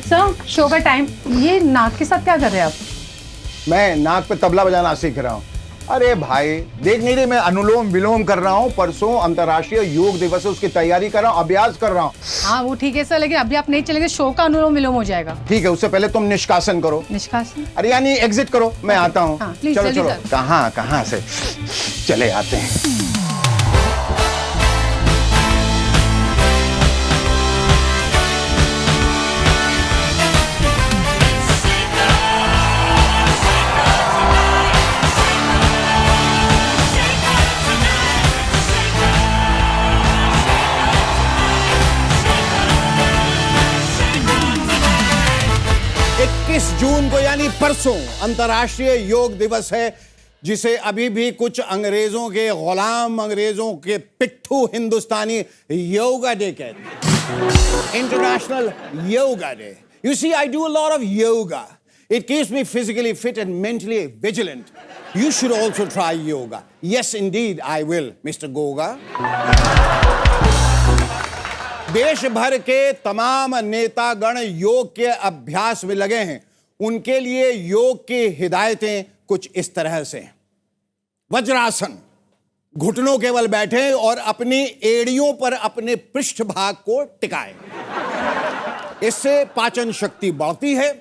Sir show का time, ये नाक के साथ क्या कर रहे हैं आप? मैं नाक पे तबला बजाना सीख रहा हूँ। अरे भाई देख नहीं रही, मैं अनुलोम विलोम कर रहा हूँ। परसों अंतर्राष्ट्रीय योग दिवस है, उसकी तैयारी कर रहा हूँ, अभ्यास कर रहा हूँ। हाँ वो ठीक है सर, लेकिन अभी आप नहीं चलेंगे, शो का अनुलोम विलोम हो जाएगा। ठीक है, उससे पहले तुम निष्कासन करो। निष्कासन? अरे यानी एग्जिट करो, मैं आता हूँ। हाँ, प्लीज, चलो जल्दी चलो, सर। कहाँ से चले आते हैं। जून को यानी परसों अंतर्राष्ट्रीय योग दिवस है, जिसे अभी भी कुछ अंग्रेजों के गुलाम, अंग्रेजों के पिट्ठू हिंदुस्तानी योगा डे कहते हैं। International yoga day. You see, I do a lot of yoga. It keeps me physically fit and mentally vigilant. You should also try yoga. Yes, indeed, I will, Mr. Goga. देश भर के तमाम नेतागण योग के अभ्यास में लगे हैं। उनके लिए योग की हिदायतें कुछ इस तरह से। वज्रासन, घुटनों केवल बैठें और अपनी एड़ियों पर अपने पृष्ठभाग को टिकाएं। इससे पाचन शक्ति बढ़ती है।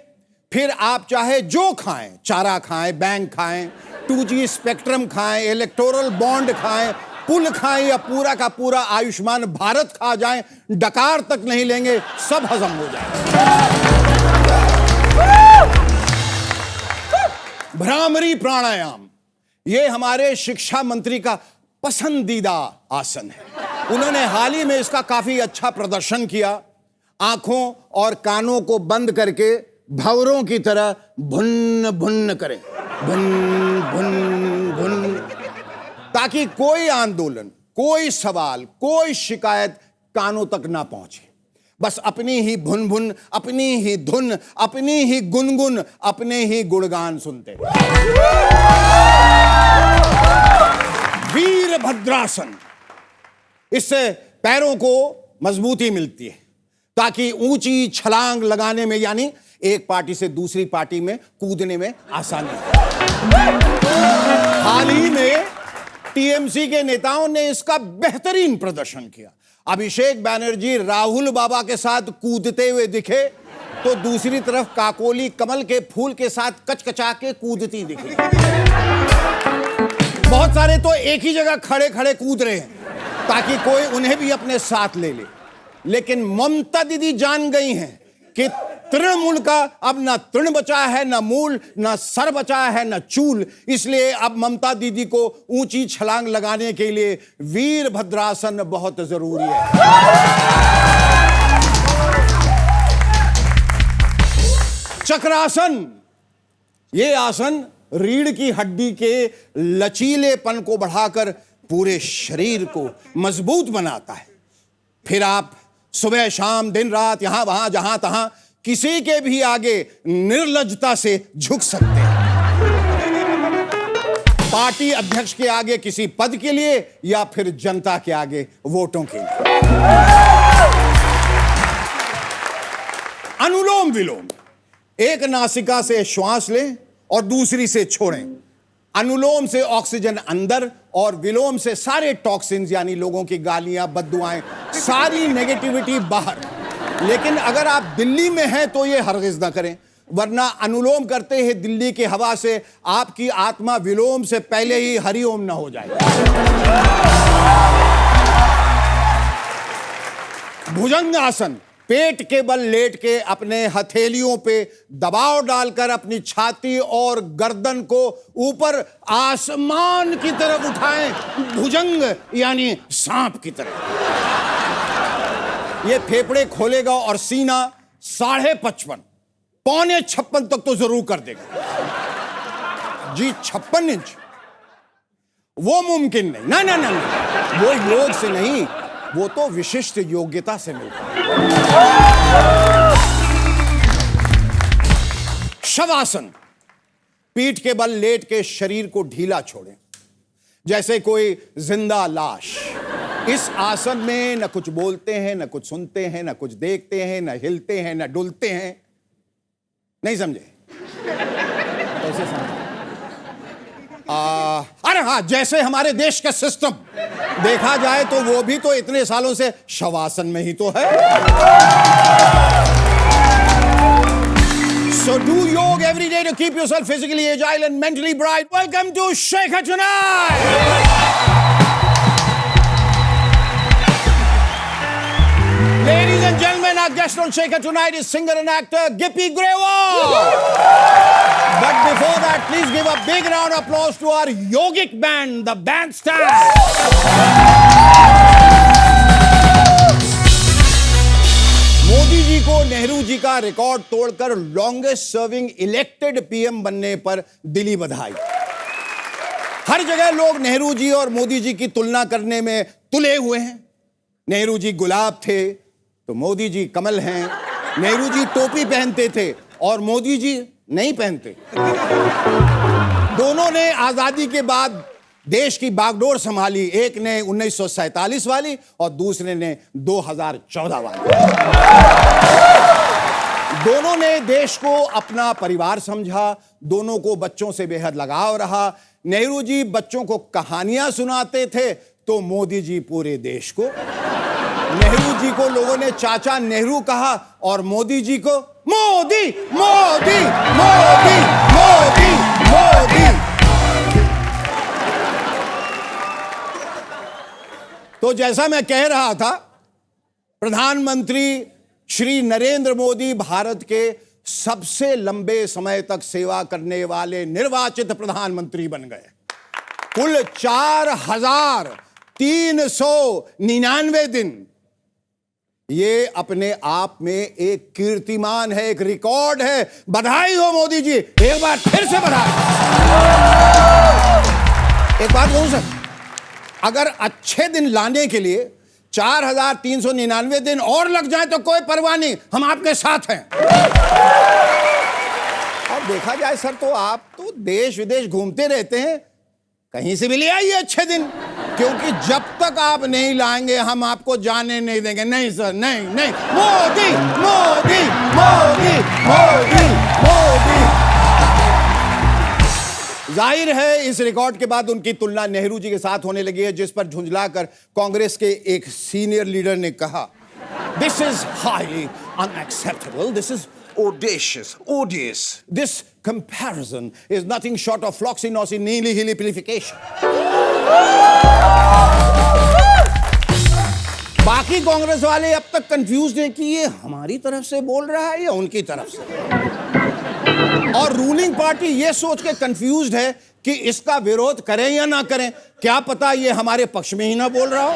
फिर आप चाहे जो खाएं, चारा खाएं, बैंक खाएं, 2G स्पेक्ट्रम खाएं, इलेक्टोरल बॉन्ड खाएं, पुल खाएं या पूरा का पूरा आयुष्मान भारत खा जाएं, डकार तक नहीं लेंगे, सब हजम हो जाए। भ्रामरी प्राणायाम, ये हमारे शिक्षा मंत्री का पसंदीदा आसन है। उन्होंने हाल ही में इसका काफी अच्छा प्रदर्शन किया। आंखों और कानों को बंद करके भंवरों की तरह भुन्न भुन्न करें, भुन भुन भुन, ताकि कोई आंदोलन, कोई सवाल, कोई शिकायत कानों तक ना पहुंचे। बस अपनी ही भुन भुन, अपनी ही धुन, अपनी ही गुनगुन, अपने ही गुणगान सुनते। वीरभद्रासन, इससे पैरों को मजबूती मिलती है, ताकि ऊंची छलांग लगाने में, यानी एक पार्टी से दूसरी पार्टी में कूदने में आसानी हो। हाल ही में टीएमसी के नेताओं ने इसका बेहतरीन प्रदर्शन किया। अभिषेक बैनर्जी राहुल बाबा के साथ कूदते हुए दिखे, तो दूसरी तरफ काकोली कमल के फूल के साथ कचकचा के कूदती दिखी। बहुत सारे तो एक ही जगह खड़े खड़े कूद रहे हैं, ताकि कोई उन्हें भी अपने साथ ले ले। लेकिन ममता दीदी जान गई हैं कि तृणमूल का अब ना तृण बचा है, ना मूल, ना सर बचा है, ना चूल। इसलिए अब ममता दीदी को ऊंची छलांग लगाने के लिए वीरभद्रासन बहुत जरूरी है। चक्रासन, ये आसन रीढ़ की हड्डी के लचीलेपन को बढ़ाकर पूरे शरीर को मजबूत बनाता है। फिर आप सुबह शाम दिन रात यहां वहां जहां तहां किसी के भी आगे निर्लज्जता से झुक सकते हैं। पार्टी अध्यक्ष के आगे किसी पद के लिए या फिर जनता के आगे वोटों के लिए। अनुलोम विलोम, एक नासिका से श्वास लें और दूसरी से छोड़ें। अनुलोम से ऑक्सीजन अंदर और विलोम से सारे टॉक्सिन्स, यानी लोगों की गालियां, बददुआएं, सारी नेगेटिविटी बाहर। लेकिन अगर आप दिल्ली में हैं तो ये हरगिज ना करें, वरना अनुलोम करते ही दिल्ली की हवा से आपकी आत्मा विलोम से पहले ही हरिओम ना हो जाए। भुजंग आसन, पेट के बल लेट के अपने हथेलियों पे दबाव डालकर अपनी छाती और गर्दन को ऊपर आसमान की तरफ उठाएं, भुजंग यानी सांप की तरह। ये फेफड़े खोलेगा और सीना 55.5, 56 तक तो जरूर कर देगा जी। 56 इंच वो मुमकिन नहीं, ना ना ना ना, वो योग से नहीं, वो तो विशिष्ट योग्यता से मिलता है। शवासन, पीठ के बल लेट के शरीर को ढीला छोड़ें, जैसे कोई जिंदा लाश। इस आसन में न कुछ बोलते हैं, न कुछ सुनते हैं, न कुछ देखते हैं, न हिलते हैं, न डुलते हैं। नहीं समझे? कैसे समझे? अरे हाँ, जैसे हमारे देश का सिस्टम देखा जाए तो वो भी तो इतने सालों से शवासन में ही तो है। So do yoga every day to keep yourself physically agile and mentally bright. Welcome to Sheikha Tonight. Ladies and gentlemen, our guest on Sheikha Tonight is singer and actor Gippy Grewal. But before that, please give a big round of applause to our yogic band, the Bandstand. Modi ji को नेहरू जी का record तोड़कर longest serving elected PM बनने पर दिली बधाई। हर जगह लोग नेहरू जी और मोदी जी की तुलना करने में तुले हुए हैं। नेहरू जी गुलाब थे तो मोदी जी कमल हैं। नेहरू जी टोपी पहनते थे और मोदी जी नहीं पहनते। दोनों ने आजादी के बाद देश की बागडोर संभाली, एक ने 1947 वाली और दूसरे ने 2014 वाली। दोनों ने देश को अपना परिवार समझा, दोनों को बच्चों से बेहद लगाव रहा। नेहरू जी बच्चों को कहानियां सुनाते थे तो मोदी जी पूरे देश को। नेहरू जी को लोगों ने चाचा नेहरू कहा और मोदी जी को मोदी मोदी मोदी मोदी मोदी। तो जैसा मैं कह रहा था, प्रधानमंत्री श्री नरेंद्र मोदी भारत के सबसे लंबे समय तक सेवा करने वाले निर्वाचित प्रधानमंत्री बन गए। कुल 4,399 दिन। ये अपने आप में एक कीर्तिमान है, एक रिकॉर्ड है। बधाई हो मोदी जी, एक बार फिर से बधाई। एक बात कहूं सर, अगर अच्छे दिन लाने के लिए 4,399 दिन और लग जाए तो कोई परवाह नहीं, हम आपके साथ हैं। और देखा जाए सर तो आप तो देश विदेश घूमते रहते हैं, कहीं से भी ले आइए अच्छे दिन, क्योंकि जब तक आप नहीं लाएंगे हम आपको जाने नहीं देंगे। नहीं सर, नहीं नहीं, मोदी मोदी मोदी मोदी मोदी। जाहिर है इस रिकॉर्ड के बाद उनकी तुलना नेहरू जी के साथ होने लगी है, जिस पर झुंझलाकर कांग्रेस के एक सीनियर लीडर ने कहा, this is highly unacceptable, this is audacious, odious. This comparison is nothing short of floxy-nosy, nihilipilification. बाकी कांग्रेस वाले अब तक कंफ्यूज्ड हैं कि ये हमारी तरफ से बोल रहा है या उनकी तरफ से। और रूलिंग पार्टी ये सोच के कंफ्यूज्ड है कि इसका विरोध करें या ना करें, क्या पता ये हमारे पक्ष में ही ना बोल रहा हो।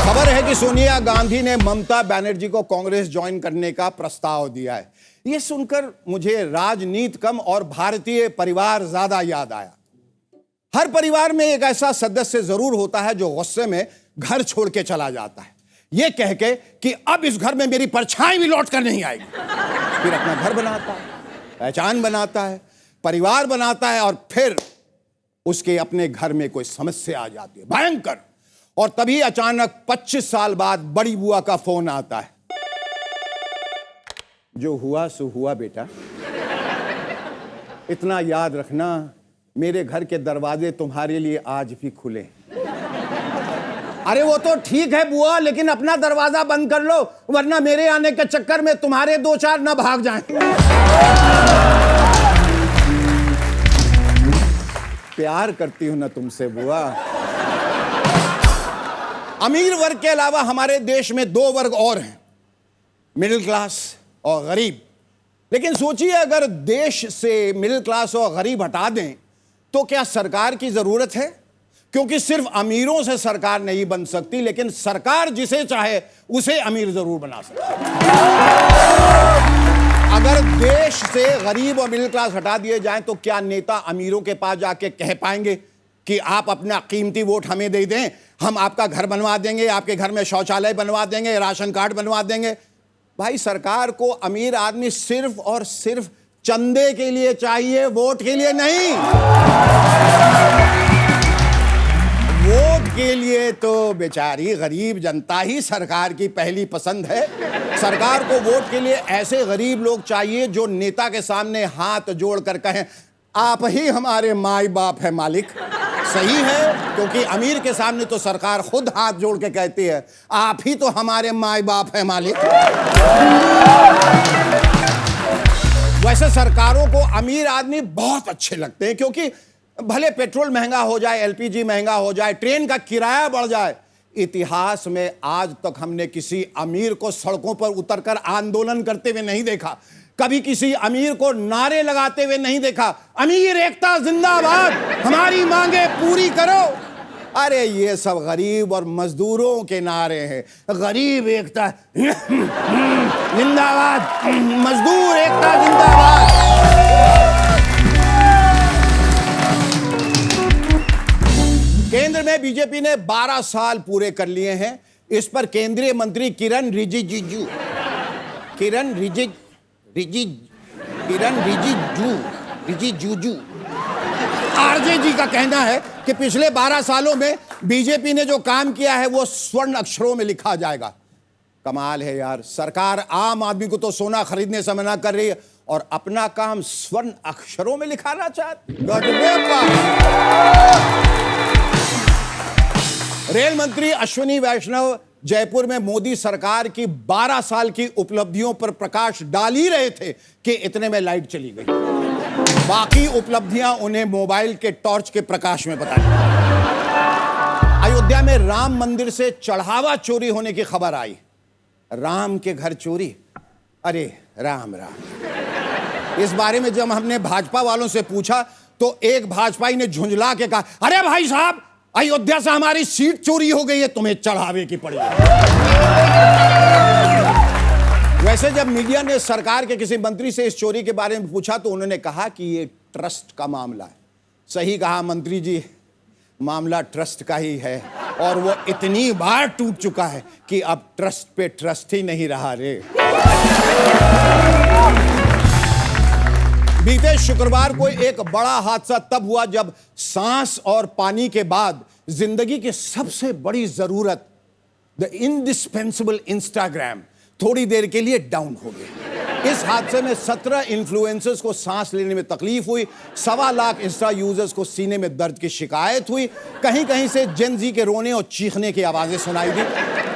खबर है कि सोनिया गांधी ने ममता बनर्जी को कांग्रेस ज्वाइन करने का प्रस्ताव दिया है। यह सुनकर मुझे राजनीति कम और भारतीय परिवार ज्यादा याद आया। हर परिवार में एक ऐसा सदस्य जरूर होता है जो गुस्से में घर छोड़ के चला जाता है, यह कह के कि अब इस घर में मेरी परछाई भी लौट कर नहीं आएगी। फिर अपना घर बनाता है, पहचान बनाता है, परिवार बनाता है और फिर उसके अपने घर में कोई समस्या आ जाती है भयंकर, और तभी अचानक 25 साल बाद बड़ी बुआ का फोन आता है, जो हुआ सो हुआ बेटा, इतना याद रखना मेरे घर के दरवाजे तुम्हारे लिए आज भी खुले। अरे वो तो ठीक है बुआ, लेकिन अपना दरवाजा बंद कर लो, वरना मेरे आने के चक्कर में तुम्हारे 2-4 ना भाग जाएं। प्यार करती हूं ना तुमसे बुआ। अमीर वर्ग के अलावा हमारे देश में 2 वर्ग और हैं, मिडिल क्लास और गरीब। लेकिन सोचिए, अगर देश से मिडिल क्लास और गरीब हटा दें तो क्या सरकार की जरूरत है? क्योंकि सिर्फ अमीरों से सरकार नहीं बन सकती, लेकिन सरकार जिसे चाहे उसे अमीर जरूर बना सकती है। अगर देश से गरीब और मिडिल क्लास हटा दिए जाएं तो क्या नेता अमीरों के पास जाके कह पाएंगे कि आप अपना कीमती वोट हमें दे दें, हम आपका घर बनवा देंगे, आपके घर में शौचालय बनवा देंगे, राशन कार्ड बनवा देंगे? भाई, सरकार को अमीर आदमी सिर्फ और सिर्फ चंदे के लिए चाहिए, वोट के लिए नहीं। वोट के लिए तो बेचारी गरीब जनता ही सरकार की पहली पसंद है। सरकार को वोट के लिए ऐसे गरीब लोग चाहिए जो नेता के सामने हाथ जोड़कर कहें, आप ही हमारे माई बाप है मालिक। सही है, क्योंकि अमीर के सामने तो सरकार खुद हाथ जोड़ के कहती है, आप ही तो हमारे माई बाप है मालिक। वैसे सरकारों को अमीर आदमी बहुत अच्छे लगते हैं, क्योंकि भले पेट्रोल महंगा हो जाए, एलपीजी महंगा हो जाए, ट्रेन का किराया बढ़ जाए, इतिहास में आज तक हमने किसी अमीर को सड़कों पर उतरकर आंदोलन करते हुए नहीं देखा। कभी किसी अमीर को नारे लगाते हुए नहीं देखा, अमीर एकता जिंदाबाद, हमारी मांगे पूरी करो। अरे ये सब गरीब और मजदूरों के नारे हैं। गरीब एकता जिंदाबाद, मजदूर एकता जिंदाबाद। केंद्र में बीजेपी ने 12 साल पूरे कर लिए हैं। इस पर केंद्रीय मंत्री किरण रिजिजू आरजे जी का कहना है कि पिछले 12 सालों में बीजेपी ने जो काम किया है वो स्वर्ण अक्षरों में लिखा जाएगा। कमाल है यार, सरकार आम आदमी को तो सोना खरीदने से मना कर रही है और अपना काम स्वर्ण अक्षरों में लिखाना चाहती। रेल मंत्री अश्विनी वैष्णव जयपुर में मोदी सरकार की 12 साल की उपलब्धियों पर प्रकाश डाल ही रहे थे कि इतने में लाइट चली गई। बाकी उपलब्धियां उन्हें मोबाइल के टॉर्च के प्रकाश में बताई। अयोध्या में राम मंदिर से चढ़ावा चोरी होने की खबर आई। राम के घर चोरी, अरे राम राम। इस बारे में जब हमने भाजपा वालों से पूछा तो एक भाजपाई ने झुंझला के कहा, अरे भाई साहब, अयोध्या से हमारी सीट चोरी हो गई है, तुम्हें चढ़ावे की पड़ी। वैसे जब मीडिया ने सरकार के किसी मंत्री से इस चोरी के बारे में पूछा तो उन्होंने कहा कि ये ट्रस्ट का मामला है। सही कहा मंत्री जी, मामला ट्रस्ट का ही है और वो इतनी बार टूट चुका है कि अब ट्रस्ट पे ट्रस्ट ही नहीं रहा रे। बीते शुक्रवार को एक बड़ा हादसा तब हुआ जब सांस और पानी के बाद जिंदगी की सबसे बड़ी जरूरत, द इंडिस्पेंसिबल इंस्टाग्राम, थोड़ी देर के लिए डाउन हो गया। इस हादसे में 17 इन्फ्लुएंसर्स को सांस लेने में तकलीफ हुई, 1.25 लाख इंस्टा यूजर्स को सीने में दर्द की शिकायत हुई, कहीं कहीं से जेन जी के रोने और चीखने की आवाजें सुनाई दी।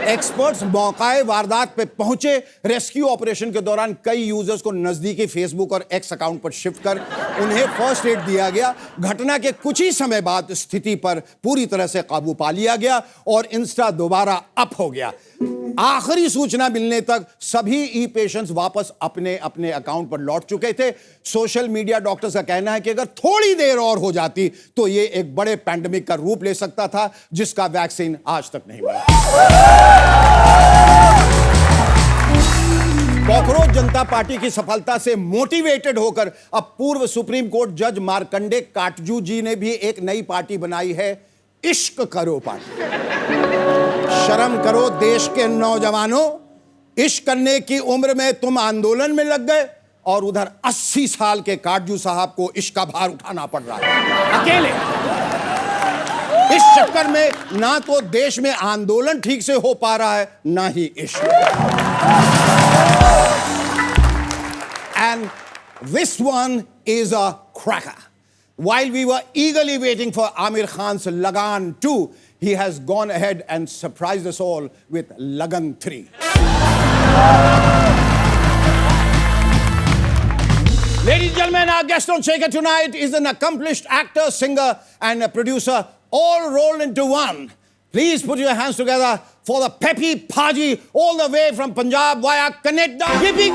एक्सपर्ट्स मौकाए वारदात पे पहुंचे। रेस्क्यू ऑपरेशन के दौरान कई यूजर्स को नजदीकी फेसबुक और एक्स अकाउंट पर शिफ्ट कर उन्हें फर्स्ट एड दिया गया। घटना के कुछ ही समय बाद स्थिति पर पूरी तरह से काबू पा लिया गया और इंस्टा दोबारा अप हो गया। आखिरी सूचना मिलने तक सभी ई पेशेंट्स वापस अपने अपने अकाउंट पर लौट चुके थे। सोशल मीडिया डॉक्टर्स का कहना है कि अगर थोड़ी देर और हो जाती तो ये एक बड़े पैंडेमिक का रूप ले सकता था, जिसका वैक्सीन आज तक नहीं बना। कॉकरोच जनता पार्टी की सफलता से मोटिवेटेड होकर अब पूर्व सुप्रीम कोर्ट जज मार्कंडे काटजू जी ने भी एक नई पार्टी बनाई है, इश्क करो पार्टी। शर्म करो देश के नौजवानों, इश्क करने की उम्र में तुम आंदोलन में लग गए और उधर 80 साल के काटजू साहब को इश्क का भार उठाना पड़ रहा है अकेले। इस चक्कर में ना तो देश में आंदोलन ठीक से हो पा रहा है, ना ही इश्क। And this one is a cracker. While we were eagerly waiting for Amir Khan's Lagan 2, he has gone ahead and surprised us all with Lagan 3. Ladies and gentlemen, our guest on Shaker tonight is an accomplished actor, singer, and a producer, all rolled into one. Please put your hands together for the peppy Paji, all the way from Punjab via Canada, Gippy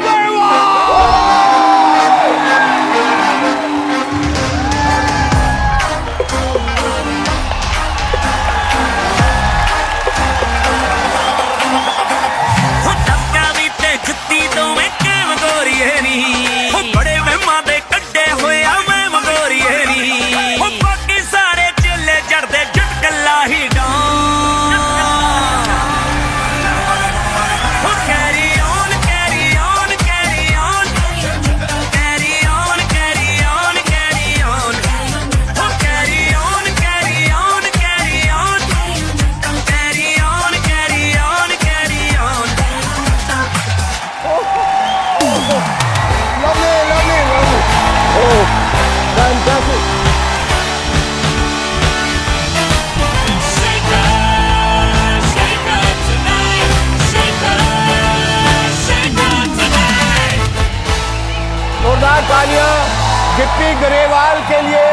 Gippy Grewal के लिए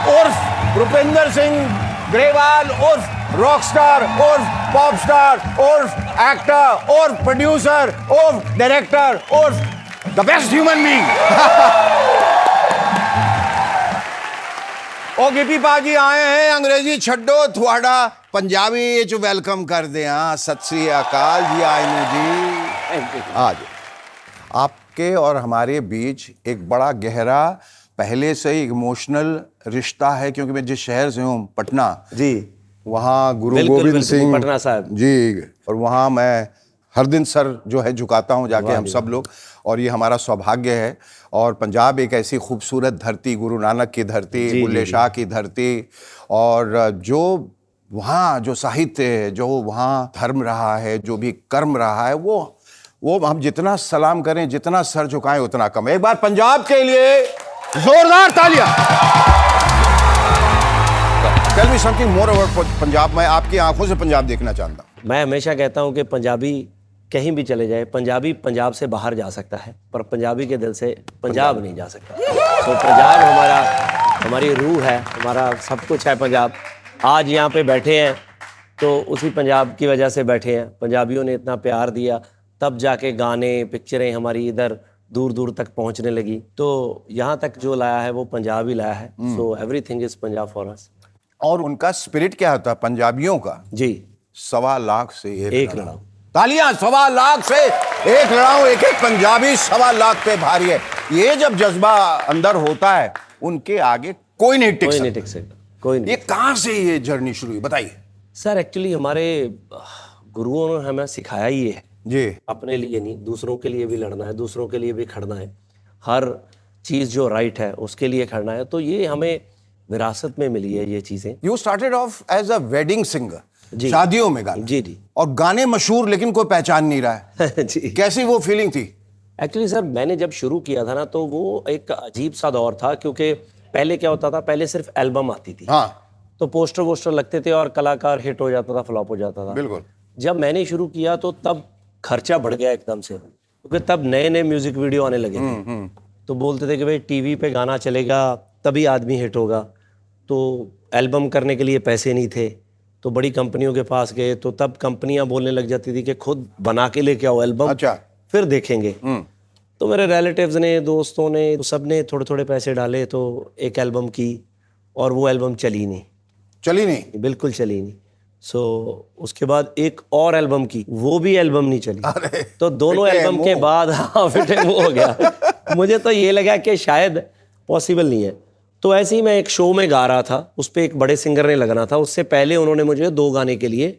उर्फ रुपिंदर सिंह ग्रेवाल उर्फ Rockstar उर्फ pop star उर्फ actor उर्फ producer उर्फ director उर्फ the best human being. ओ गिप्पी पाजी आए हैं अंग्रेजी छड्डो थोड़ा पंजाबी च वेलकम कर दे। हाँ, सत श्री अकाल जी, आयनू जी। आज आपके और हमारे बीच एक बड़ा गहरा पहले से ही इमोशनल रिश्ता है, क्योंकि मैं जिस शहर से हूँ पटना जी, वहाँ गुरु बिल्कुल, गोविंद बिल्कुल, सिंह पटना साहब जी, और वहाँ मैं हर दिन सर जो है झुकाता हूँ जाके, हम सब लोग, और ये हमारा सौभाग्य है। और पंजाब एक ऐसी खूबसूरत धरती, गुरु नानक की धरती, बुल्ले शाह की धरती, और जो वहाँ जो साहित्य है, जो वहाँ धर्म रहा है, जो भी कर्म रहा है, वो हम जितना सलाम करें, जितना सर झुकाएं उतना कम है। एक बार पंजाब के लिए जोरदार तालियां। Tell me something more about Punjab. मैं आपकी आंखों से पंजाब देखना चाहता हूं। मैं हमेशा कहता हूं कि पंजाबी कहीं भी चले जाए, पंजाबी पंजाब से बाहर जा सकता है, पर पंजाबी के दिल से पंजाब नहीं जा सकता। तो पंजाब हमारी रूह है, हमारा सब कुछ है पंजाब। आज यहाँ पे बैठे हैं तो उसी पंजाब की वजह से बैठे हैं। पंजाबियों ने इतना प्यार दिया, तब जाके गाने पिक्चरें हमारी इधर दूर दूर तक पहुँचने लगी। तो यहाँ तक जो लाया है वो पंजाब ही लाया है। So everything is Punjab for us. और उनका स्पिरिट क्या होता है पंजाबियों का? जी, 1.25 लाख से एक लड़ाऊं। तालियां। 1.25 लाख से एक लड़ाऊं। एक एक पंजाबी 1.25 लाख पे भारी है। ये जब जज्बा अंदर होता है, उनके आगे कोई नहीं टिक सकता। कोई नहीं। ये कहां से ये जर्नी शुरू हुई, बताइए सर। एक्चुअली हमारे गुरुओं ने हमें सिखाया ही है जी, अपने लिए नहीं, दूसरों के लिए भी लड़ना है, दूसरों के लिए भी खड़ना है, हर चीज़ जो राइट है उसके लिए खड़ना है। तो ये हमें विरासत में मिली है ये चीज़ें। You started off as a wedding singer, जी, शादियों में गाना। जी जी। और गाने मशहूर, लेकिन कोई पहचान नहीं रहा है। जी। कैसी वो फीलिंग थी? एक्चुअली सर, मैंने जब शुरू किया था ना, तो वो एक अजीब सा दौर था, क्योंकि पहले क्या होता था, पहले सिर्फ एल्बम आती थी। हाँ, तो पोस्टर वोस्टर लगते थे और कलाकार हिट हो जाता था, फ्लॉप हो जाता था। बिल्कुल। जब मैंने शुरू किया तो तब खर्चा बढ़ गया एकदम से, क्योंकि तब नए नए म्यूजिक वीडियो आने लगे थे। तो बोलते थे कि भाई टीवी पे गाना चलेगा तभी आदमी हिट होगा। तो एल्बम करने के लिए पैसे नहीं थे, तो बड़ी कंपनियों के पास गए, तो तब कंपनियां बोलने लग जाती थी कि खुद बना के लेके आओ एल्बम, अच्छा, फिर देखेंगे। तो मेरे रिलेटिव्स ने, दोस्तों ने, तो सब ने थोड़े थोड़े पैसे डाले, तो एक एल्बम की, और वो एल्बम चली नहीं, बिल्कुल चली नहीं। सो उसके बाद एक और एल्बम की, वो भी एल्बम नहीं चली। तो दोनों एल्बम के बाद हाँ फिटे मुंह हो गया। मुझे तो ये लगा कि शायद पॉसिबल नहीं है। तो ऐसे ही मैं एक शो में गा रहा था, उस पर एक बड़े सिंगर ने लगना था। उससे पहले उन्होंने मुझे 2 गाने के लिए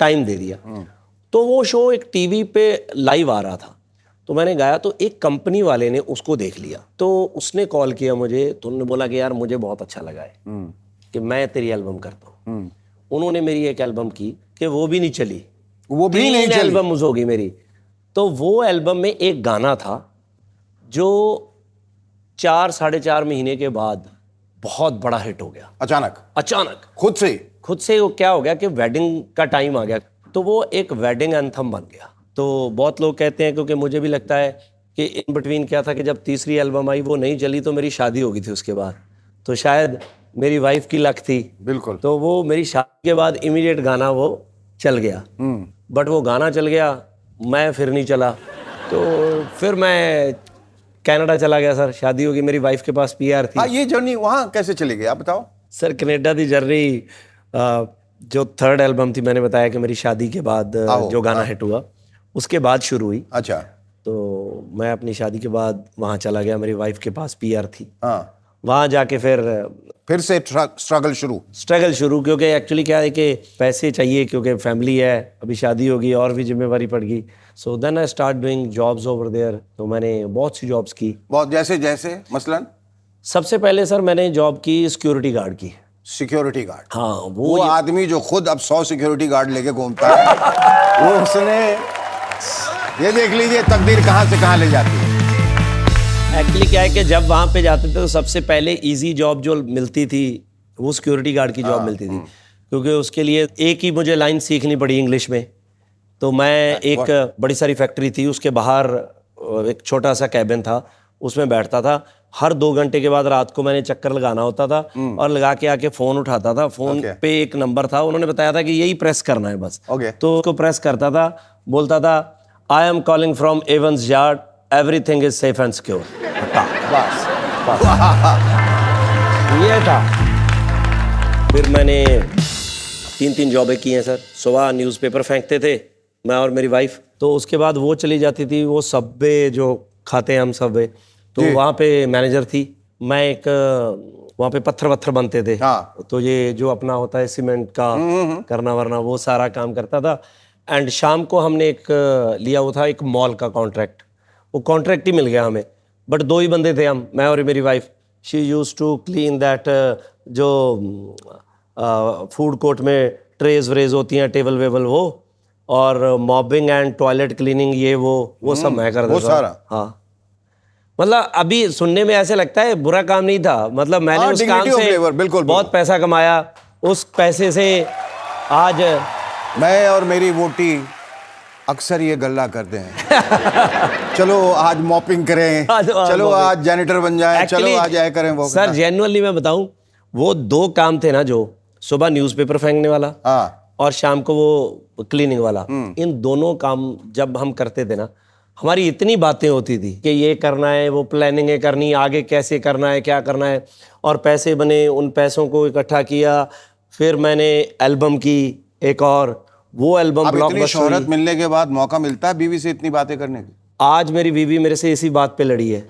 टाइम दे दिया। तो वो शो एक टीवी पे लाइव आ रहा था, तो मैंने गाया, तो एक कंपनी वाले ने उसको देख लिया, तो उसने कॉल किया मुझे, तो उन्होंने बोला कि यार मुझे बहुत अच्छा लगा है कि मैं तेरी एल्बम करता हूँ। उन्होंने मेरी एक एल्बम की कि वो भी नहीं चली, वो भी नहीं चली। एल्बम होगी मेरी। तो वो एल्बम में एक गाना था जो 4-4.5 महीने के बाद बहुत बड़ा हिट हो गया। अचानक खुद से वो क्या हो गया कि वेडिंग का टाइम आ गया, तो वो एक वेडिंग एंथम बन गया। तो बहुत लोग कहते हैं, क्योंकि मुझे भी लगता है कि इन बिटवीन क्या था कि जब तीसरी एल्बम आई वो नहीं चली, तो मेरी शादी हो गई थी उसके बाद। तो शायद मेरी वाइफ की लक थी, बिल्कुल। तो वो मेरी शादी के बाद इमीडिएट गाना वो चल गया। बट वो गाना चल गया, मैं फिर नहीं चला। तो फिर मैं कनाडा चला गया सर, शादी होगी, मेरी वाइफ के पास पीआर थी। ये जर्नी वहाँ कैसे चली गई, आप बताओ। सर कनाडा की जर्नी, जो 3rd एल्बम थी, मैंने बताया कि मेरी शादी के बाद जो गाना हिट हुआ उसके बाद शुरू हुई। अच्छा। तो मैं अपनी शादी के बाद वहाँ चला गया, मेरी वाइफ के पास पीआर थी। हाँ, वहाँ जाके फिर से स्ट्रगल शुरू, क्योंकि एक्चुअली क्या है कि पैसे चाहिए, क्योंकि फैमिली है, अभी शादी होगी और भी जिम्मेवारी पड़ गई। So then I start doing jobs over there. तो मैंने बहुत सी जॉब्स की। बहुत जैसे मसलन सबसे पहले सर मैंने जॉब की सिक्योरिटी गार्ड की। Security guard? हाँ, वो आदमी जो खुद अब 100 सिक्योरिटी गार्ड लेके घूमता है, वो उसने, ये देख लीजिए तकदीर कहाँ से कहाँ ले जाती है। एक्चुअली क्या है कि जब वहाँ पे जाते थे तो सबसे पहले इजी जॉब जो मिलती थी वो सिक्योरिटी गार्ड की जॉब मिलती थी, क्योंकि उसके लिए एक ही मुझे लाइन सीखनी पड़ी इंग्लिश में। तो मैं एक बड़ी सारी फैक्ट्री थी, उसके बाहर एक छोटा सा कैबिन था, उसमें बैठता था, हर 2 घंटे के बाद रात को मैंने चक्कर लगाना होता था और लगा के आके फ़ोन उठाता था। फ़ोन पे एक नंबर था, उन्होंने बताया था कि यही प्रेस करना है बस। तो उसको प्रेस करता था, बोलता था I am calling from Evans yard, everything is safe and secure. बस ये था। फिर मैंने 3 जॉबें की हैं सर। सुबह न्यूज़पेपर फेंकते थे मैं और मेरी वाइफ, तो उसके बाद वो चली जाती थी, वो सबवे जो खाते हैं हम सबवे, तो वहाँ पे मैनेजर थी। मैं एक वहाँ पे पत्थर वत्थर बनते थे, तो ये जो अपना होता है सीमेंट का करना वरना, वो सारा काम करता था। एंड शाम को हमने एक लिया हुआ था एक मॉल का कॉन्ट्रैक्ट, वो कॉन्ट्रैक्ट ही मिल गया हमें, बट 2 ही बंदे थे हम, मैं और मेरी वाइफ। She used to clean that जो फूड कोर्ट में ट्रेज व्रेज होती हैं, टेबल वेबल, वो, और मॉबिंग एंड टॉयलेट क्लीनिंग, ये वो सब मैं कर देता था। हाँ, मतलब अभी सुनने में ऐसे लगता है बुरा काम नहीं था, मतलब मैंने उस काम से बहुत पैसा कमाया। उस पैसे से आज मैं और मेरी वोटी अक्सर ये गल्ला करते हैं चलो आज मॉपिंग करें, चलो आज जैनिटर बन जाए, चलो आज आया करें वो। सर जेन्युइनली मैं बताऊं, वो 2 काम थे ना, जो सुबह न्यूज़पेपर फेंकने वाला और शाम को वो क्लीनिंग वाला, इन दोनों काम जब हम करते थे ना, हमारी इतनी बातें होती थी कि ये करना है, वो प्लानिंग करनी, आगे कैसे करना है, क्या करना है, और पैसे बने, उन पैसों को इकट्ठा किया। फिर मैंने एल्बम की एक, और वो एल्बम ब्लॉकबस्टर। शोहरत मिलने के बाद मौका मिलता है बीवी से इतनी बातें करने की? आज मेरी बीवी मेरे से इसी बात पे लड़ी है।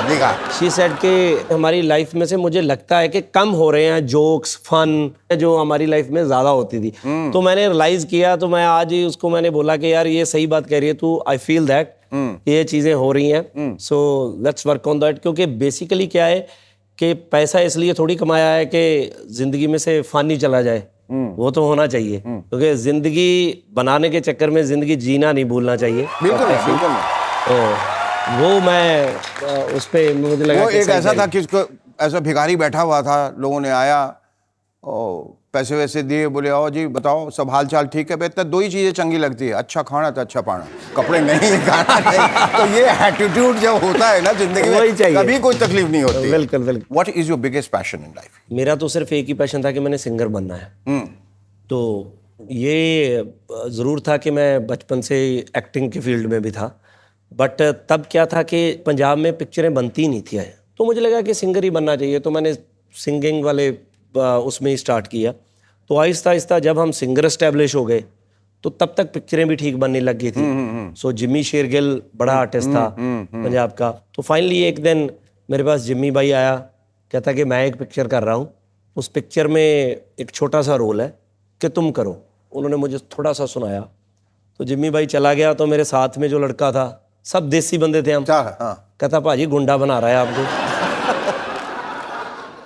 देखा, शी सेड कि हमारी लाइफ में से मुझे लगता है कि कम हो रहे हैं जोक्स, फन, जो हमारी लाइफ में ज़्यादा होती थी। तो मैंने रियलाइज़ किया, तो मैं आज ही उसको मैंने बोला कि यार ये सही बात कह रही है तू, आई फील दैट ये चीज़ें हो रही हैं, so let's work on that. क्योंकि बेसिकली क्या है कि पैसा इसलिए थोड़ी कमाया है कि ज़िंदगी में से फन ही चला जाए, वो तो होना चाहिए, क्योंकि जिंदगी बनाने के चक्कर में जिंदगी जीना नहीं भूलना चाहिए। बिल्कुल बिल्कुल। तो वो मैं उस पे मुझे लगा वो एक ऐसा था कि उसको ऐसा भिखारी बैठा हुआ था, लोगों ने आया और पैसे वैसे दिए, बोले आओ जी बताओ सब हाल चाल ठीक है। बेहतर 2 ही चीज़ें चंगी लगती है, अच्छा खाना तो अच्छा पाना, कपड़े नहीं खाना नहीं। तो ये एटीट्यूड जब होता है ना जिंदगी में, कभी कोई तकलीफ नहीं होती। बिल्कुल बिल्कुल। What is your biggest passion in life? मेरा तो सिर्फ एक ही पैशन था कि मैंने सिंगर बनना है। तो ये ज़रूर था कि मैं बचपन से एक्टिंग के फील्ड में भी था, बट तब क्या था कि पंजाब में पिक्चरें बनती नहीं थी, तो मुझे लगा कि सिंगर ही बनना चाहिए। तो मैंने सिंगिंग वाले उसमें ही स्टार्ट किया। तो आहिस्ता आहिस्ता जब हम सिंगर एस्टेब्लिश हो गए, तो तब तक पिक्चरें भी ठीक बनने लग गई थी। सो जिम्मी शेरगिल बड़ा आर्टिस्ट था पंजाब का। तो फाइनली एक दिन मेरे पास जिम्मी भाई आया, कहता कि मैं एक पिक्चर कर रहा हूँ, उस पिक्चर में एक छोटा सा रोल है कि तुम करो। उन्होंने मुझे थोड़ा सा सुनाया, तो जिम्मी भाई चला गया। तो मेरे साथ में जो लड़का था, सब देसी बंदे थे हम, कहता भाजी गुंडा बना रहा है आपको।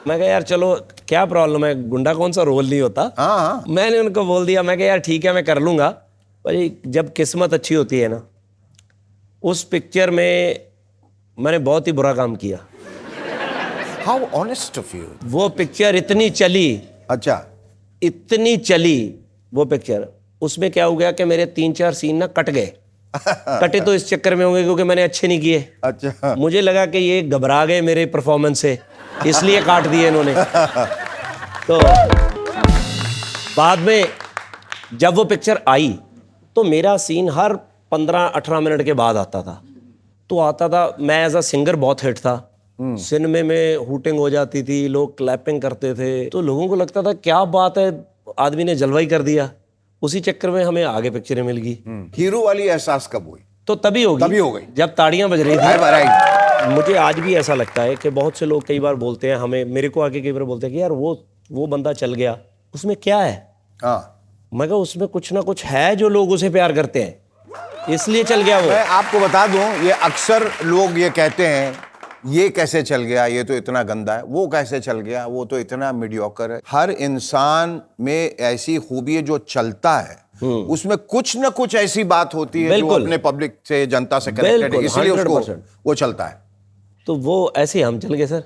मैं कहा यार चलो क्या प्रॉब्लम है, गुंडा कौन सा रोल नहीं होता। मैंने उनको बोल दिया, मैं कहा यार ठीक है मैं कर लूँगा। भाई जब किस्मत अच्छी होती है ना, उस पिक्चर में मैंने बहुत ही बुरा काम किया। How honest of you? वो पिक्चर इतनी चली, अच्छा इतनी चली वो पिक्चर, उसमें क्या हो गया कि मेरे 3-4 सीन ना कट गए। कटे तो इस चक्कर में होंगे क्योंकि मैंने अच्छे नहीं किए। अच्छा, मुझे लगा कि ये घबरा गए मेरे परफॉर्मेंस से, इसलिए काट दिए इन्होंने। तो बाद में जब वो पिक्चर आई, तो मेरा सीन हर 15-18 मिनट के बाद आता था। तो आता था, मैं एज अ सिंगर बहुत हिट था, सिनेमे में हूटिंग हो जाती थी, लोग क्लैपिंग करते थे, तो लोगों को लगता था क्या बात है, आदमी ने जलवा ही कर दिया। उसी चक्कर में हमें आगे पिक्चरें मिल गई। हीरो वाली एहसास कब हुई? तो तभी हो गई जब ताड़ियां बज रही थी। मुझे आज भी ऐसा लगता है कि बहुत से लोग कई बार बोलते हैं हमें, मेरे को आके कई बार बोलते हैं कि यार वो बंदा चल गया, उसमें क्या है? मैं कहा उसमें कुछ ना कुछ है जो लोग उसे प्यार करते हैं, इसलिए चल गया वो। मैं आपको बता दूं, ये अक्सर लोग ये कहते हैं ये कैसे चल गया, ये तो इतना गंदा है, वो कैसे चल गया, वो तो इतना मीडियोकर है। हर इंसान में ऐसी खूबी है जो चलता है, उसमें कुछ ना कुछ ऐसी बात होती है जो अपने पब्लिक से, जनता से कनेक्टेड है, इसलिए उसको वो चलता है। तो वो ऐसे हम चल गए सर।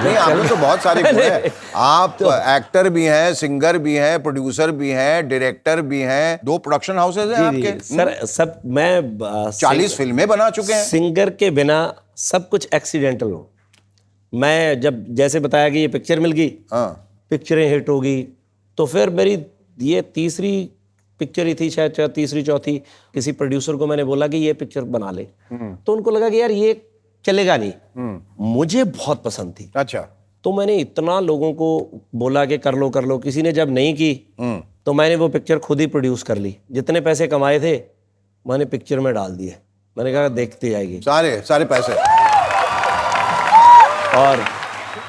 नहीं, आपने तो बहुत सारे गुण हैं। आप तो एक्टर भी हैं, सिंगर भी हैं, प्रोड्यूसर भी हैं, डायरेक्टर भी हैं, 2 प्रोडक्शन हाउसेज हैं आपके। सर सब मैं 40 फिल्में बना चुके हैं। सिंगर के बिना सब कुछ एक्सीडेंटल हो। मैं जब जैसे बताया कि ये पिक्चर मिल गई, पिक्चरें हिट हो गई, तो फिर मेरी ये तीसरी पिक्चर ही थी शायद, तीसरी चौथी, किसी प्रोड्यूसर को मैंने बोला कि ये पिक्चर बना ले, तो उनको लगा कि यार ये चलेगा नहीं, मुझे बहुत पसंद थी। अच्छा। तो मैंने इतना लोगों को बोला कि कर लो, किसी ने जब नहीं की तो मैंने वो पिक्चर खुद ही प्रोड्यूस कर ली, जितने पैसे कमाए थे मैंने पिक्चर में डाल दिए, मैंने कहा देखती जाएगी सारे पैसे। और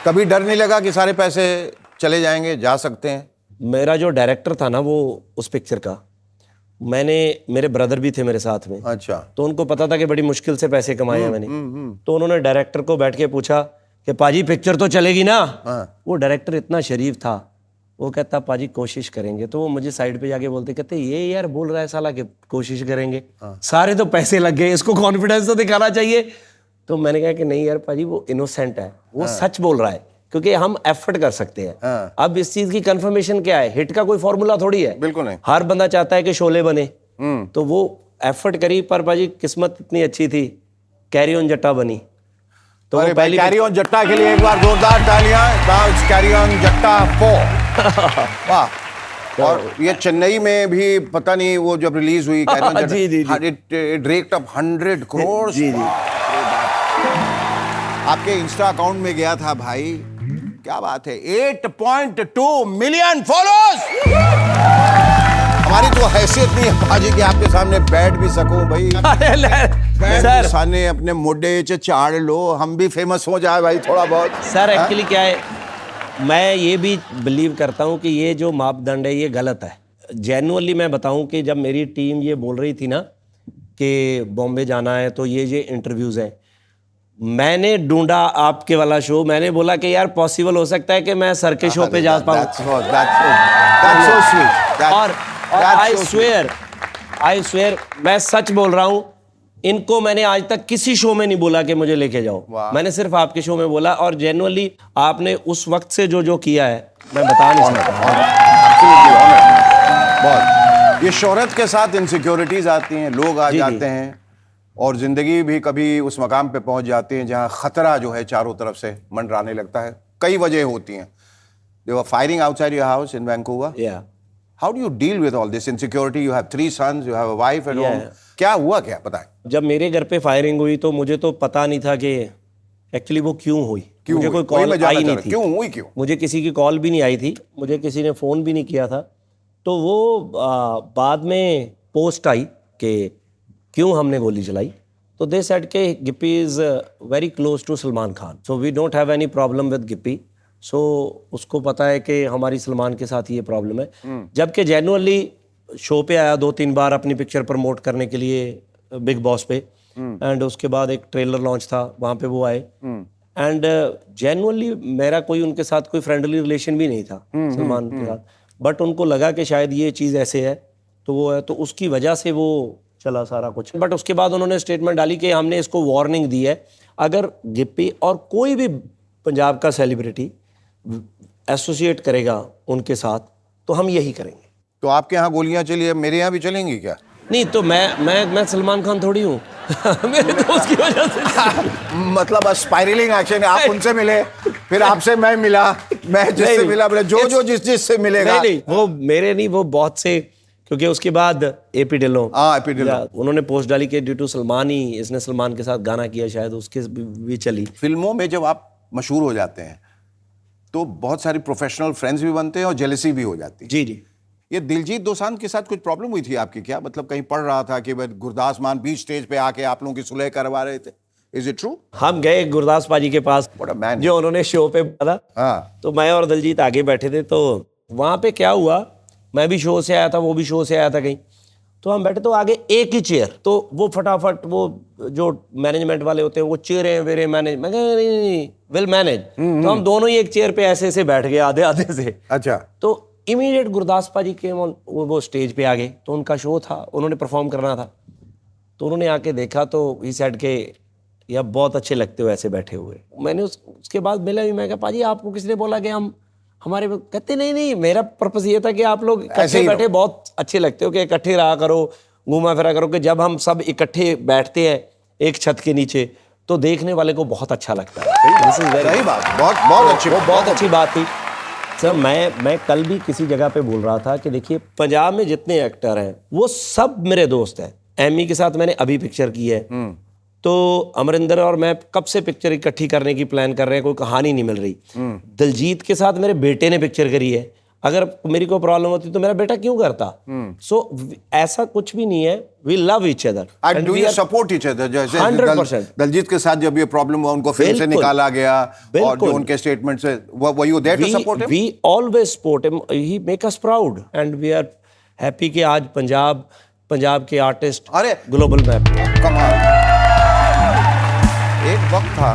कभी डर नहीं लगा कि सारे पैसे चले जाएंगे, जा सकते हैं? मेरा जो डायरेक्टर था ना वो उस पिक्चर का, मेरे ब्रदर भी थे मेरे साथ में। अच्छा। तो उनको पता था कि बड़ी मुश्किल से पैसे कमाए हैं मैंने। तो उन्होंने डायरेक्टर को बैठ के पूछा कि पाजी पिक्चर तो चलेगी ना? वो डायरेक्टर इतना शरीफ था, वो कहता पाजी कोशिश करेंगे। तो वो मुझे साइड पे जाके बोलते, कहते ये यार बोल रहा है साला कि कोशिश करेंगे, सारे तो पैसे लग गए, इसको कॉन्फिडेंस तो दिखाना चाहिए। तो मैंने कहा कि नहीं यार पाजी वो इनोसेंट है, वो सच बोल रहा है, क्योंकि हम एफर्ट कर सकते हैं। अब इस चीज की कंफर्मेशन क्या है, हिट का कोई फॉर्मूला थोड़ी है, बिल्कुल नहीं। हर बंदा चाहता है कि शोले बने, तो वो एफर्ट करी, पर पाजी किस्मत इतनी अच्छी थी, कैरी ऑन जट्टा बनी। तो अरे भाई, कैरी ऑन जट्टा के लिए एक बार जोरदार तालियां। कैरी ऑन जट्टा 4। वाह। और ये चेन्नई में भी पता नहीं वो जब रिलीज हुई कैरी ऑन जट्टा, इट रेक्ड अप 100 करोड़। जी। आपके इंस्टा अकाउंट में गया था भाई, क्या बात है, 8.2 मिलियन फॉलोअर्स। हमारी तो हैसियत नहीं है भाजी कि आपके सामने बैठ भी सकूं भाई। सर सामने अपने मोढे च चाड़ लो, हम भी फेमस हो जाए भाई थोड़ा बहुत। सर एक्चुअली क्या है, मैं ये भी बिलीव करता हूँ कि ये जो मापदंड है ये गलत है। जेन्युइनली मैं बताऊँ कि जब मेरी टीम ये बोल रही थी ना कि बॉम्बे जाना है तो ये इंटरव्यूज़ हैं, मैंने ढूंढा आपके वाला शो, मैंने बोला कि यार पॉसिबल हो सकता है कि मैं सर के शो पे जा पाऊँ। और आई स्वेयर मैं सच बोल रहा हूँ, इनको मैंने आज तक किसी शो में नहीं बोला कि मुझे लेके जाओ, मैंने सिर्फ आपके शो में बोला। और जेन्युइनली आपने उस वक्त से जो किया है मैं बता नहीं सकता। ये शोहरत के साथ इनसिक्योरिटीज आती हैं, लोग आ जाते हैं और जिंदगी भी कभी उस मकाम पे पहुंच जाती है जहां खतरा जो है चारों तरफ से मंडराने लगता है। कई वजह होती हैं। They were firing outside your house in Vancouver. Yeah. How do you deal with all this insecurity? You have 3 sons, you have a wife at home. क्या हुआ, क्या बताएं? जब मेरे घर पे फायरिंग हुई तो मुझे तो पता नहीं था कि एक्चुअली वो क्यों हुई। मुझे कोई कॉल आई नहीं थी। क्यों हुई? मुझे किसी की कॉल भी नहीं आई थी, मुझे किसी ने फ़ोन भी नहीं किया था। तो वो बाद में पोस्ट आई कि क्यों हमने गोली चलाई। तो दे सेड के Gippy is very close to Salman Khan, so we don't have any problem with Gippy. So उसको पता है कि हमारी सलमान के साथ ये प्रॉब्लम है। जबकि जेन्युइनली शो पे आया 2-3 बार अपनी पिक्चर प्रमोट करने के लिए बिग बॉस पे, एंड उसके बाद एक ट्रेलर लॉन्च था, वहाँ पे वो आए। एंड जेन्युइनली मेरा कोई उनके साथ कोई फ्रेंडली रिलेशन भी नहीं था सलमान के साथ, बट उनको लगा कि शायद ये चीज़ ऐसे है तो वो है, तो उसकी वजह से वो चला सारा कुछ। बट उसके बाद उन्होंने स्टेटमेंट डाली कि हमने इसको वार्निंग दी है, अगर गिप्पी और कोई भी पंजाब का सेलिब्रिटी एसोसिएट करेगा उनके साथ तो हम यही करेंगे। तो आपके यहाँ गोलियां चली है, मेरे यहाँ भी चलेंगी क्या? नहीं तो मैं सलमान खान थोड़ी हूँ मेरे दोस्त की वजह से मतलब स्पाइरलिंग एक्शन है। आप उनसे मिले, फिर आपसे मैं मिला, मैं जिससे मिला, जो जिससे मिलेगा। नहीं वो मेरे नहीं, वो बहुत से, क्योंकि उसके बाद एपी ढिल्लों उन्होंने पोस्ट डाली कि ड्यू टू सलमान ही इसने सलमान के साथ गाना किया, शायद उसके भी चली। फिल्मों में जब आप मशहूर हो जाते हैं तो बहुत सारी प्रोफेशनल फ्रेंड्स भी बनते हैं और जेलसी भी हो जाती है। जी। ये दिलजीत दोसांझ के साथ कुछ प्रॉब्लम हुई थी आपकी क्या? मतलब कहीं पढ़ रहा था कि गुरदास मान बीच स्टेज पे आके आप लोगों की सुलह करवा रहे थे। Is it true? हम गए गुरदास पाजी के पास, जो उन्होंने शो पे बोला था। तो मैं और दिलजीत आगे बैठे थे, तो वहाँ पे क्या हुआ, मैं भी शो से आया था, वो भी शो से आया था कहीं, तो हम बैठे तो आगे एक ही चेयर, तो वो फटाफट वो जो मैनेजमेंट वाले होते हैं वो चेयरें वेरे मैनेज, मैं कहा नहीं विल मैनेज। तो हम दोनों ही एक चेयर पे ऐसे ऐसे बैठ गए आधे से। अच्छा। तो इमीडिएट गुरदास पाजी के वो स्टेज पे आ गए, तो उनका शो था, उन्होंने परफॉर्म करना था, तो उन्होंने आके देखा तो ही सेड के यार बहुत अच्छे लगते हो ऐसे बैठे हुए। मैंने उसके बाद मिला भी, मैं कहा पाजी आपको किसने बोला कि हम हमारे, कहते नहीं मेरा पर्पस ये था कि आप लोग इकट्ठे बैठे बहुत अच्छे लगते हो, कि इकट्ठे रहा करो, घूमा फिरा करो, कि जब हम सब इकट्ठे बैठते हैं एक छत के नीचे तो देखने वाले को बहुत अच्छा लगता है। सही बात, बहुत अच्छी बात थी सर। मैं कल भी किसी जगह पे बोल रहा था कि देखिए पंजाब में जितने एक्टर हैं वो सब मेरे दोस्त हैं। एमी के साथ मैंने अभी पिक्चर की है, तो अमरिंदर और मैं कब से पिक्चर इकट्ठी करने की प्लान कर रहे हैं, कोई कहानी नहीं मिल रही। दिलजीत के साथ मेरे बेटे ने पिक्चर करी है, अगर मेरी कोई प्रॉब्लम होती तो मेरा बेटा क्यों करता। सो ऐसा कुछ भी नहीं है, we love each other and do you support each other. जैसे 100%। दलजीत के साथ जब ये प्रॉब्लम हुआ, उनको फिल्म से निकाला गया और जो उनके स्टेटमेंट से, were you there to support him? We always support him, he make us proud and we are happy कि आज पंजाब के आर्टिस्ट ग्लोबल मैप। कमाल। एक वक्त था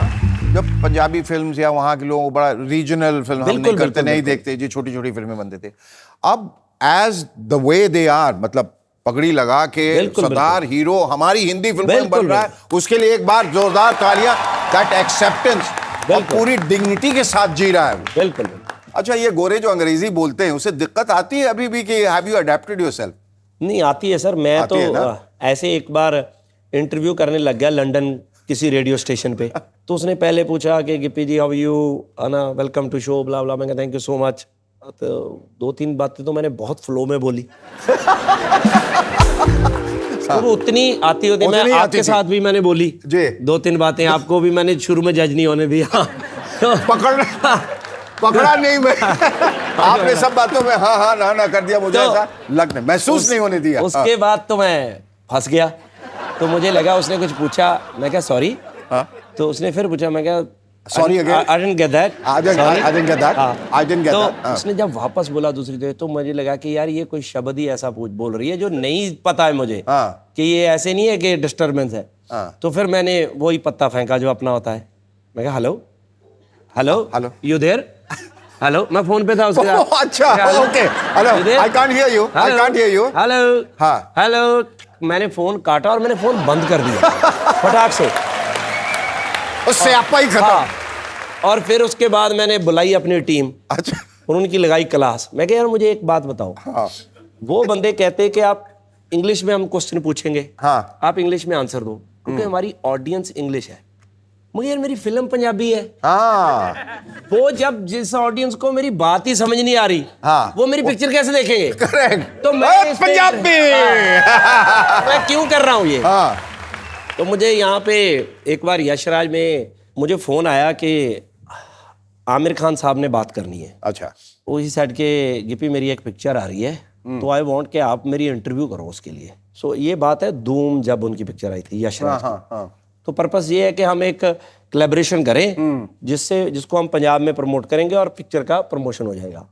जब पंजाबी फिल्म्स या वहाँ के लोग बड़ा रीजनल फिल्म हम नहीं करते, नहीं देखते जी, छोटी छोटी फिल्में बनते थे। अब as the way they are, मतलब पगड़ी लगा के सरदार हीरो हमारी हिंदी फिल्म में बन रहा है, उसके लिए एक बार जोरदार तालियां। दैट एक्सेप्टेंस और पूरी डिग्निटी के साथ जी रहा है। बिल्कुल। अच्छा, ये गोरे जो अंग्रेजी बोलते हैं उसे दिक्कत आती है अभी भी कि हैव यू अडैप्टेड योरसेल्फ? नहीं आती है सर। मैं तो ऐसे एक बार इंटरव्यू करने लग गया लंदन किसी रेडियो स्टेशन पे, तो उसने पहले पूछा कि गिप्पी जी हाउ यू, आना वेलकम टू शो ब्ला ब्ला। मैं कहता थैंक यू सो मच। तो 2-3 बातें तो मैंने बहुत फ्लो में बोली। तो वो उतनी आती होती, मैं आपके साथ भी मैंने बोली जी 2-3 बातें, आपको भी मैंने शुरू में जज नहीं होने दिया। पकड़ा नहीं मैं। आपने सब बातों में हाँ हाँ ना ना कर दिया, मुझे ऐसा लगने महसूस नहीं होने दिया। उसके बाद तो मैं फंस गया। तो मुझे लगा उसने कुछ पूछा, मैं क्या सॉरी, तो उसने फिर पूछा, मैं क्या sorry again, I didn't get that, I didn't get that, I didn't get that. तो उसने जब वापस बोला दूसरी देर, तो मुझे लगा कि यार ये कोई शब्द ही ऐसा बोल रही है जो नहीं पता है मुझे, कि ये ऐसे नहीं है कि डिस्टर्बेंस है। तो फिर मैंने वही पत्ता फेंका जो अपना होता है। मैं कहा hello hello hello you there, hello, मैं फोन पे था उसके साथ। अच्छा okay, hello I can't hear you, I can't hear you, hello हाँ हेलो। मैंने फोन काटा और मैंने फोन बंद कर दिया फटाक से, उससे आपा ही खत्म। हाँ। और फिर उसके बाद मैंने बुलाई अपनी टीम। अच्छा। उनकी लगाई क्लास। मैं कहा यार मुझे एक बात बताओ। हाँ। वो बंदे कहते हैं कि आप इंग्लिश में हम क्वेश्चन पूछेंगे, हाँ, आप इंग्लिश में आंसर दो, क्योंकि हमारी ऑडियंस इंग्लिश है। मुझे यार मेरी फिल्म पंजाबी है। हाँ। वो जब जिस ऑडियंस को मेरी बात ही समझ नहीं आ रही, हाँ, वो मेरी पिक्चर कैसे देखेंगे? करेक्ट। तो मैं पंजाबी मैं क्यों कर रहा हूँ ये? हाँ। तो मुझे यहाँ पे एक बार यशराज में मुझे फोन आया कि आमिर खान साहब ने बात करनी है। अच्छा। वही साइड के गिप्पी मेरी एक पिक्चर आ रही है, तो आई वांट कि आप मेरी इंटरव्यू करो उसके लिए। सो ये बात है धूम जब उनकी पिक्चर आई थी यशराज। हाँ, हाँ। तो पर्पस ये है कि हम एक कोलैबोरेशन करें जिसको हम पंजाब में प्रमोट करेंगे और पिक्चर का प्रमोशन हो जाएगा।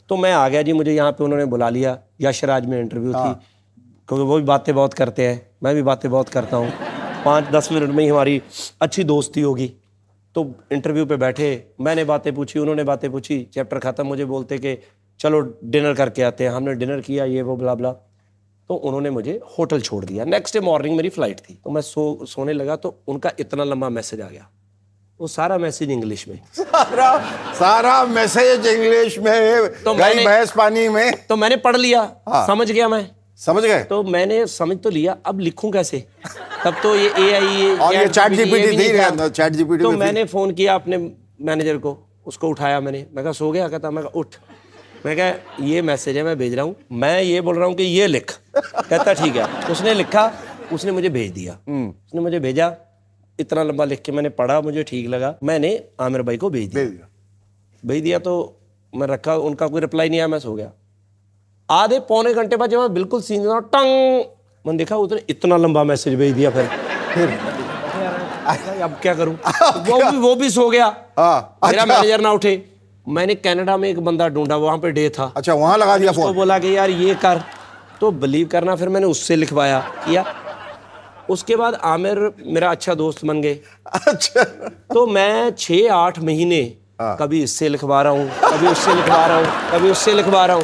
तो मैं आ गया जी, मुझे यहाँ पे उन्होंने बुला लिया। यशराज में इंटरव्यू थी, क्योंकि वो भी बातें बहुत करते हैं, मैं भी बातें बहुत करता हूँ। 5-10 मिनट में ही हमारी अच्छी दोस्ती होगी। तो इंटरव्यू पे बैठे, मैंने बातें पूछी, उन्होंने बातें पूछी, चैप्टर ख़त्म। मुझे बोलते कि चलो डिनर करके आते हैं। हमने डिनर किया, ये वो ब्ला ब्ला। तो उन्होंने मुझे होटल छोड़ दिया। नेक्स्ट डे मॉर्निंग मेरी फ्लाइट थी, तो मैं सोने लगा, तो उनका इतना लंबा मैसेज आ गया, वो सारा मैसेज इंग्लिश में। सारा मैसेज इंग्लिश में, तो मैंने भैंस पानी में। तो मैंने पढ़ लिया। हाँ। समझ गया, मैं समझ गए। तो मैंने समझ तो लिया, अब लिखूं कैसे? तब तो ये AI और ये चैट जीपीटी थी, चैट जीपीटी। तो मैंने फोन किया अपने मैनेजर को, उसको उठाया मैंने। मैं कहा सो गया? कहता मैं कहा उठ। मैं कहा ये मैसेज है मैं भेज रहा हूँ, मैं ये बोल रहा हूँ कि ये लिख। कहता ठीक है। उसने लिखा, उसने मुझे भेज दिया। उसने मुझे भेजा, इतना लंबा लिख के मैंने पढ़ा, मुझे ठीक लगा, मैंने आमिर भाई को भेज दिया। तो मैं रखा, उनका कोई रिप्लाई नहीं आया, मैं सो गया। आधे पौने घंटे बाद जब मैं बिल्कुल सीन टंग, मैंने देखा उसने इतना लंबा मैसेज भेज दिया। फिर अब क्या करूं? वो भी सो गया। मेरा मैनेजर ना उठे। मैंने कनाडा में एक बंदा ढूंढा, वहां पे डे था। अच्छा, वहां लगा दिया फोन। उसको बोला कि यार ये कर, तो बिलीव करना फिर मैंने उससे लिखवाया किया। उसके बाद आमिर मेरा अच्छा दोस्त बन गए। अच्छा। तो मैं 6-8 महीने कभी इससे लिखवा रहा हूँ, कभी उससे लिखवा रहा हूँ, कभी उससे लिखवा रहा हूँ।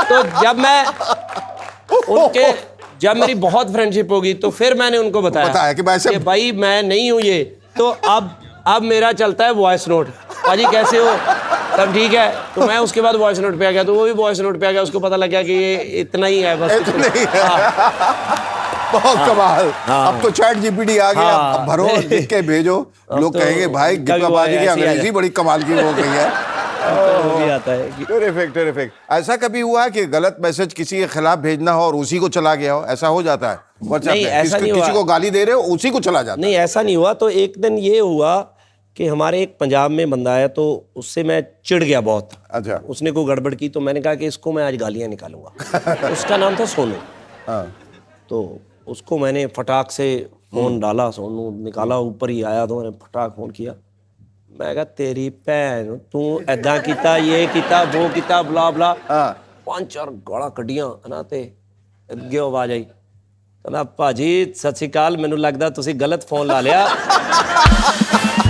तो जब मेरी बहुत फ्रेंडशिप होगी, तो फिर मैंने उनको बताया कि भाई मैं नहीं हूँ ये। तो अब मेरा चलता है वॉइस नोट। पाजी कैसे हो? तब ठीक है। तो मैं उसके बाद वॉइस नोट पे आ गया, तो वो भी वॉइस नोट पे आ गया। उसको पता लग गया कि ये इतना ही है बस। बहुत कमाल। हाँ। अब तो चैट जीपीटी आ गया, हाँ। अब भरो लिख के भेजो, लोग तो कहेंगे भाई गिब्बाबाजी की अंग्रेजी बड़ी कमाल की हो गई है। वो भी आता है कि टेरिफिक टेरिफिक। ऐसा कभी हुआ है कि गलत मैसेज किसी के खिलाफ भेजना हो और उसी को चला गया हो? ऐसा हो जाता है WhatsApp नहीं, पे? ऐसा नहीं हुआ। किसी को गाली दे रहे हो, उसी को चला जाता नहीं, ऐसा नहीं हुआ। तो एक दिन ये हुआ कि हमारे एक पंजाब में बंदा है, तो उससे मैं चिढ़ गया बहुत। अच्छा। उसने कोई गड़बड़ की तो मैंने कहा कि इसको मैं आज गालियाँ निकालूंगा। उसका नाम था सोनू। हाँ। तो उसको मैंने फटाक से फोन डाला, सोनू निकाला, ऊपर ही आया तो मैंने फटाक फोन किया। मैं कहा तेरी भैन तू ऐदा कीता, ये कीता, वो कीता, बला बला। हाँ। 5-4 गाਲਾਂ ਕੱਢੀਆਂ ਨਾ ਤੇ ਅੱਗੇ ਆਵਾਜ਼ ਆਈ, ਕਹਿੰਦਾ ਭਾਜੀ ਸਤਿ ਸ਼੍ਰੀ ਅਕਾਲ, ਮੈਨੂੰ ਲੱਗਦਾ ਤੁਸੀਂ ਗਲਤ ਫੋਨ ਲਾ ਲਿਆ।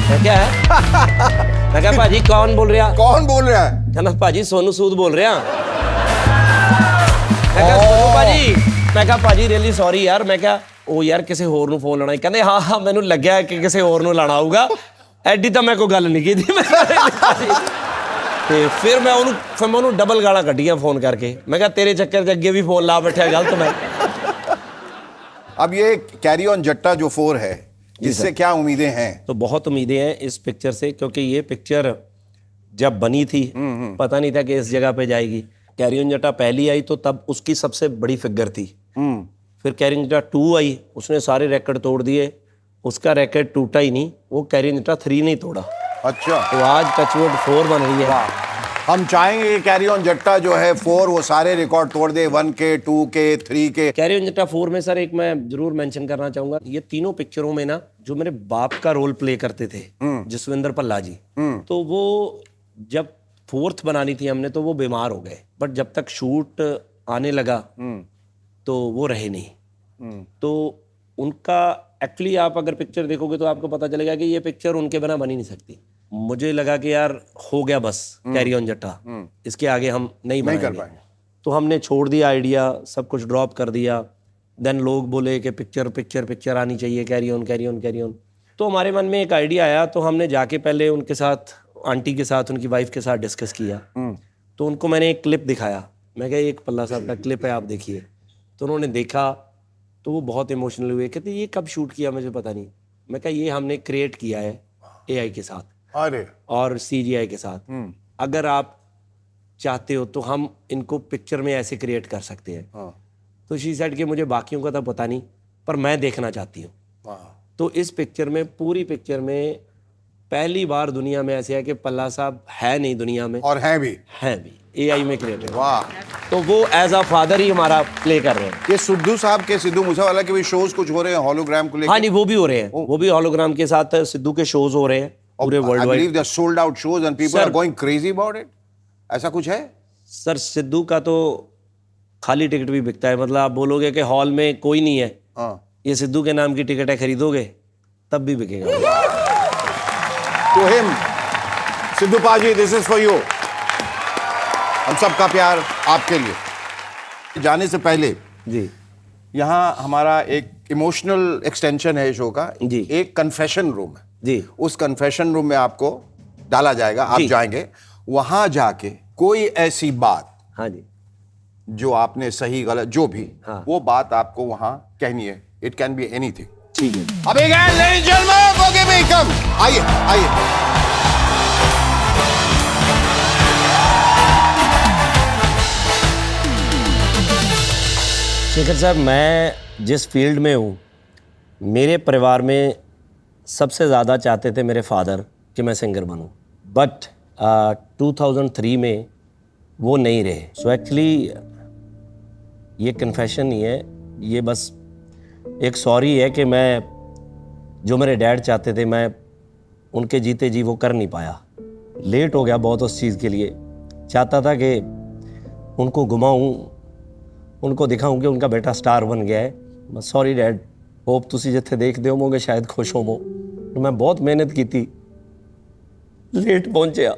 मैं क्या भाजी कौन बोल रहा? कौन बोल रहा है? कहना भाजी सोनू सूद बोल रहा। मैं क्या सोनू भाजी? मैं क्या भाजी रियली सॉरी यार। मैं क्या ਉਹ ਯਾਰ ਕਿਸੇ ਹੋਰ ਨੂੰ ਫੋਨ ਲਾਣਾ? ਕਹਿੰਦੇ ਹਾਂ ਹਾਂ ਮੈਨੂੰ ਲੱਗਿਆ ਕਿ ਕਿਸੇ ਹੋਰ ਨੂੰ ਲਾਣਾ ਹੋਊਗਾ, ਐਡੀ ਤਾਂ ਮੈਂ ਕੋਈ ਗੱਲ ਨਹੀਂ ਕੀਤੀ। ਤੇ ਫਿਰ ਮੈਂ ਉਹਨੂੰ ਡਬਲ ਗਾਲਾਂ ਕੱਢੀਆਂ ਫੋਨ ਕਰਕੇ। ਮੈਂ ਕਿਹਾ ਤੇਰੇ ਚੱਕਰ 'ਚ ਅੱਗੇ ਵੀ ਫੋਨ ਲਾ ਬੈਠਿਆ ਗਲਤ ਮੈਂ। अब ये कैरी ऑन जट्टा जो 4 है, इससे क्या उम्मीदें हैं? तो बहुत उम्मीदें हैं इस पिक्चर से, क्योंकि ये पिक्चर जब बनी थी पता नहीं था कि इस जगह पे जाएगी। कैरी ऑन जट्टा पहली आई तो तब उसकी सबसे बड़ी फिगर थी। फिर कैरी ऑन जट्टा 2 आई, उसने सारे रिकॉर्ड तोड़ दिए, उसका रिकॉर्ड टूटा ही नहीं, वो कैरी ऑन जट्टा 3 नहीं तोड़ा। अच्छा। तो आज टचवुड 4 बन रही है। हम चाहेंगे कि कैरी ऑन जट्टा जो है 4 वो सारे रिकॉर्ड तोड़ दे, 1 के, 2 के, 3 के। कैरी ऑन जट्टा 4 में सर एक मैं जरूर मेंशन करना चाहूंगा, ये तीनों पिक्चरों में ना जो मेरे बाप का रोल प्ले करते थे जसविंदर भल्ला जी, तो वो जब 4th बनानी थी हमने तो वो बीमार हो गए, बट जब तक शूट आने लगा तो वो रहे नहीं। तो उनका एक्चुअली आप अगर पिक्चर देखोगे तो आपको पता चलेगा कि ये पिक्चर उनके बिना बन ही नहीं सकती। मुझे लगा कि यार हो गया बस कैरी ऑन जट्टा, इसके आगे हम नहीं कर पाएंगे। तो हमने छोड़ दिया आइडिया, सब कुछ ड्रॉप कर दिया। देन लोग बोले कि पिक्चर आनी चाहिए, कैरी ऑन। तो हमारे मन में एक आइडिया आया, तो हमने जाके पहले उनके साथ, आंटी के साथ, उनकी वाइफ के साथ डिस्कस किया। तो उनको मैंने एक क्लिप दिखाया, मैं कहा एक पल्ला साहब का क्लिप है, आप देखिए। तो उन्होंने देखा तो वो बहुत इमोशनल हुए, कहते ये कब शूट किया मुझे पता नहीं। मैं कहा ये हमने क्रिएट किया है AI के साथ और CGI के साथ। अगर आप चाहते हो तो हम इनको पिक्चर में ऐसे क्रिएट कर सकते हैं। तो शी सेड कि मुझे बाकियों का तो पता नहीं, पर मैं देखना चाहती हूँ। तो इस पिक्चर में, पूरी पिक्चर में पहली बार दुनिया में ऐसे है कि पल्ला साहब है नहीं दुनिया में, और हैं भी AI में क्रिएटेड। वाह। तो वो एज अ फादर ही हमारा प्ले कर रहे हैं। ये सिद्धू साहब के, सिद्धू मूसेवाला के भी शोज कुछ हो रहे हैं हॉलोग्राम को लेकर? हाँ जी, वो भी हो रहे हैं, वो भी हॉलोग्राम के साथ सिद्धू के शोज हो रहे हैं पूरे world wide. I believe they're sold out shows and people are going crazy about it. ऐसा कुछ है? सर सिद्धू का तो खाली टिकट भी बिकता है, मतलब आप बोलोगे कि हॉल में कोई नहीं है, ये सिद्धू के नाम की टिकट है, खरीदोगे तब भी बिकेगा। To him, Sidhu paaji, this is for you. हम सबका प्यार आपके लिए। जाने से पहले जी, यहाँ हमारा एक इमोशनल एक्सटेंशन है शो का जी। एक कन्फेशन रूम है जी। उस कन्फेशन रूम में आपको डाला जाएगा, आप जाएंगे, वहां जाके कोई ऐसी बात, हाँ जी, जो आपने सही गलत जो भी, हाँ, वो बात आपको वहां कहनी है। It can be anything. ठीक है। अब आइए आइए। शेखर साहब, मैं जिस फील्ड में हूँ, मेरे परिवार में सबसे ज़्यादा चाहते थे मेरे फादर कि मैं सिंगर बनूं, बट 2003 में वो नहीं रहे। सो एक्चुअली ये कन्फेशन नहीं है, ये बस एक सॉरी है कि मैं जो मेरे डैड चाहते थे मैं उनके जीते जी वो कर नहीं पाया। लेट हो गया बहुत उस चीज़ के लिए। चाहता था कि उनको घुमाऊँ, उनको दिखाऊँ कि उनका बेटा स्टार बन गया है। सॉरी डैड, होप तुसी जिथे देखते होवोगे शायद खुश होवो। मैं बहुत मेहनत की थी, लेट पहुंचे।